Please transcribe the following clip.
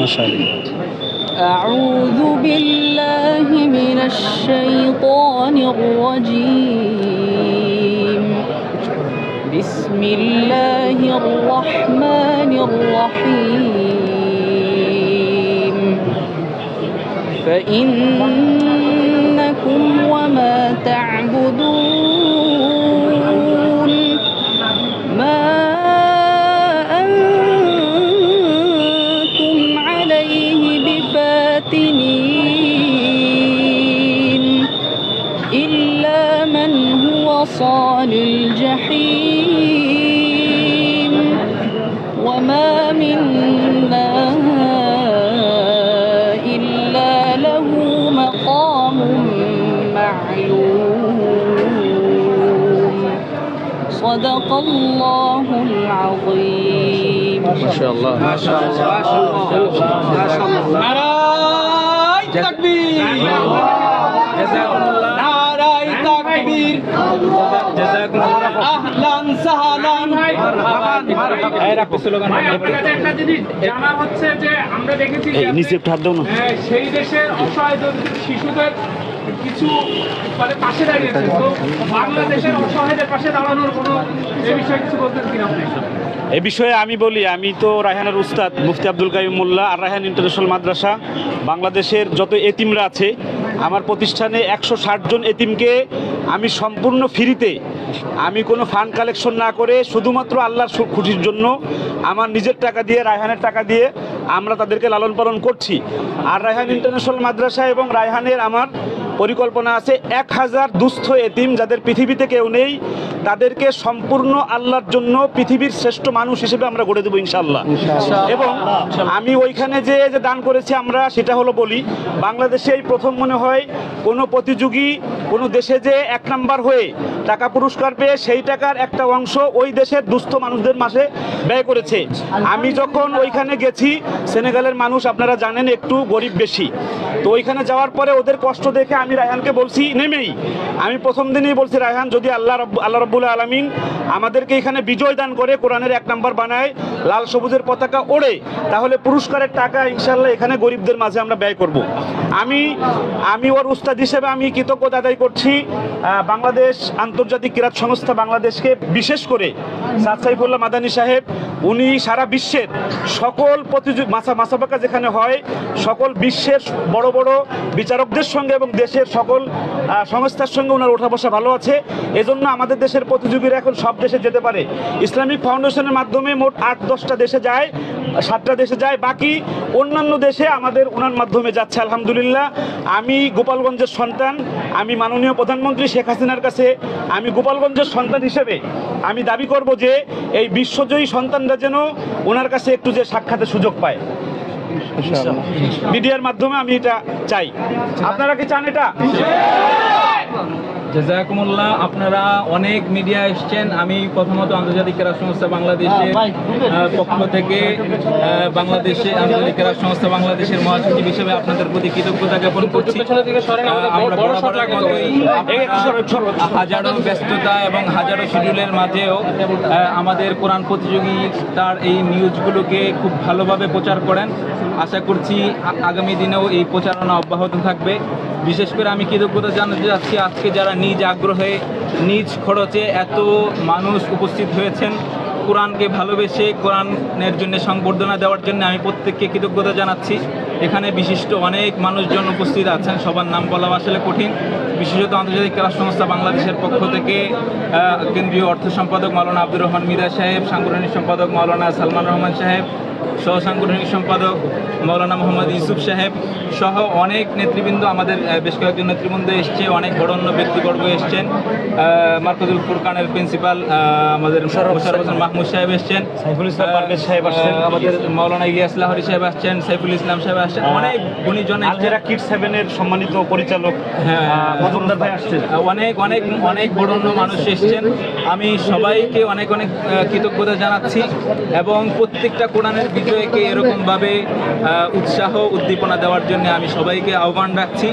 মাশাআল্লাহ। أعوذ بالله من الشيطان الرجيم بسم الله الرحمن الرحيم فإنكم وما تعبدون ما أنتم عليه بفاتنين إلا من هو صال الجحيم وما منا إلا له مقام معلوم صدق الله العظيم মাশাআল্লাহ। নারায়ে তাকবীর, জাযাকুমুল্লাহ, নারায়ে তাকবীর, জাযাকুমুল্লাহ, আহলান সাহলান, এই রাখো স্লোগান। একটা জিনিস জানা হচ্ছে যে আমরা দেখেছি যে নিচে একটু হাত দাও না। সেই দেশের অসহায় দরিদ্র শিশুদের কিছু মানে পাশে দাঁড়িয়েছে, তো বাংলাদেশের অসহায়দের পাশে দাঁড়ানোর কোনো এই বিষয়ে কিছু বলতেন কিনা আপনি? এ বিষয়ে আমি বলি, আমি তো রায়হানের উস্তাদ মুফতি আব্দুল কাইয়ুম মোল্লা আর রায়হান ইন্টারন্যাশনাল মাদ্রাসা, বাংলাদেশের যত এতিমরা আছে আমার প্রতিষ্ঠানে 160 জন এতিমকে আমি সম্পূর্ণ ফ্রিতে, আমি কোনো ফান্ড কালেকশন না করে শুধুমাত্র আল্লাহর খুশির জন্য আমার নিজের টাকা দিয়ে, রায়হানের টাকা দিয়ে আমরা তাদেরকে লালন পালন করছি। আর রায়হান ইন্টারন্যাশনাল মাদ্রাসা এবং রায়হানের আমার পরিকল্পনা আছে 1000 দুস্থ এতিম যাদের পৃথিবীতে কেউ নেই, তাদেরকে সম্পূর্ণ আল্লাহর জন্য পৃথিবীর শ্রেষ্ঠ মানুষ হিসেবে আমরা গড়ে দেবো ইনশাআল্লাহ। এবং আমি ওইখানে যে দান করেছি আমরা, সেটা হলো বলি, বাংলাদেশে এই প্রথম মনে হয় কোনো প্রতিযোগী কোনো দেশে যে 1 নাম্বার হয়ে টাকা পুরস্কার পেয়ে সেই টাকার একটা অংশ ওই দেশের দুস্থ মানুষদের মাঝে ব্যয় করেছে। আমি যখন ওইখানে গেছি, সেনেগালের মানুষ আপনারা জানেন একটু গরিব বেশি, তো ওইখানে যাওয়ার পরে ওদের কষ্ট দেখে আমি রায়হানকে বলছি নেমেই, আমি প্রথম দিনেই বলছি রায়হান যদি আল্লাহ রাব্বুল আলামিন আমাদেরকে এখানে বিজয় দান করে, কোরআনের 1 নাম্বার বানায়, লাল সবুজের পতাকা ওড়ে, তাহলে পুরস্কারের টাকা ইনশাল্লাহ এখানে গরিবদের মাঝে আমরা ব্যয় করব। আমি ওর উস্তাদ হিসেবে আমি কৃতজ্ঞতা আদায় করছি বাংলাদেশ আন্তর্জাতিক ক্রীড়া সংস্থা বাংলাদেশকে, বিশেষ করে সাদ সাইফুল্লাহ মাদানী সাহেব। উনি সারা বিশ্বের সকল মাসাবাকা যেখানে হয় সকল বিশ্বের বড় বড় বিচারকদের সঙ্গে এবং দেশের সকল সংস্থার সঙ্গে ওনার ওঠা বসা ভালো আছে। এজন্য আমাদের দেশের প্রতিযোগীরা এখন সব দেশে যেতে পারে। ইসলামিক ফাউন্ডেশনের মাধ্যমে মোট 8-10টা দেশে যায়, 7টা দেশে যায়, বাকি অন্যান্য দেশে আমাদের ওনার মাধ্যমে যাচ্ছে আলহামদুলিল্লাহ। আমি গোপালগঞ্জের সন্তান, আমি মাননীয় প্রধানমন্ত্রী শেখ হাসিনার কাছে আমি গোপালগঞ্জের সন্তান হিসেবে আমি দাবি করব যে এই বিশ্বজয়ী সন্তানরা যেন ওনার কাছে একটু যে সাক্ষাতের সুযোগ পায়, মিডিয়ার মাধ্যমে আমি এটা চাই। আপনারা কি চান এটা? জাযাকুমুল্লাহ, আপনারা অনেক মিডিয়া এসছেন। আমি প্রথমত আন্তর্জাতিক ক্রীড়া সংস্থা বাংলাদেশের পক্ষ থেকে বাংলাদেশে আন্তর্জাতিক ক্রীড়া সংস্থা বাংলাদেশের মহাসচিব হিসেবে আপনাদের প্রতি কৃতজ্ঞতা জ্ঞাপন করছি। আমরা বরাবরের মতোই হাজারো ব্যস্ততা এবং হাজারো শিডিউলের মাঝেও আমাদের কোরআন প্রতিযোগিতার এই নিউজগুলোকে খুব ভালোভাবে প্রচার করেন। আশা করছি আগামী দিনেও এই প্রচারণা অব্যাহত থাকবে। বিশেষ করে আমি কৃতজ্ঞতা জানাতে যাচ্ছি আজকে যারা নিজ আগ্রহে নিজ খরচে এত মানুষ উপস্থিত হয়েছেন কোরআনকে ভালোবেসে কোরআনের জন্য সংবর্ধনা দেওয়ার জন্য, আমি প্রত্যেককে কৃতজ্ঞতা জানাচ্ছি। এখানে বিশিষ্ট অনেক মানুষজন উপস্থিত আছেন, সবার নাম বলা আসলে কঠিন। বিশেষত আন্তর্জাতিক ক্রীড়া সংস্থা বাংলাদেশের পক্ষ থেকে কেন্দ্রীয় অর্থ সম্পাদক মাওলানা আব্দুর রহমান মিরা সাহেব, সাংগঠনিক সম্পাদক মাওলানা সালমান রহমান সাহেব, সহ সাংগঠনিক সম্পাদক মাওলানা মোহাম্মদ ইউসুফ সাহেব সহ অনেক নেতৃবৃন্দ, আমাদের বেশ কয়েকজন নেতৃবৃন্দ এসছে, অনেক বরেণ্য ব্যক্তিবর্গ এসছেন। মার্কাজুল ফুরকানের প্রিন্সিপাল আমাদের মোশাররফ হোসেন মাহমুদ সাহেব এসছেন, সাইফুল ইসলাম পারভেজ সাহেব আসছেন, আমাদের মাওলানা ইলিয়াস লাহোরী সাহেব আসছেন, সাইফুল ইসলাম সাহেব আসছেন, অনেক গুণীজন আলহেরা কিডস হেভেনের সম্মানিত পরিচালক মজুমদার ভাই আসছেন, অনেক অনেক অনেক বরেণ্য মানুষ এসছেন। আমি সবাইকে অনেক অনেক কৃতজ্ঞতা জানাচ্ছি এবং প্রত্যেকটা কোরআনের বিজয়কে এরকমভাবে উৎসাহ উদ্দীপনা দেওয়ার জন্য আমি সবাইকে আহ্বান রাখছি।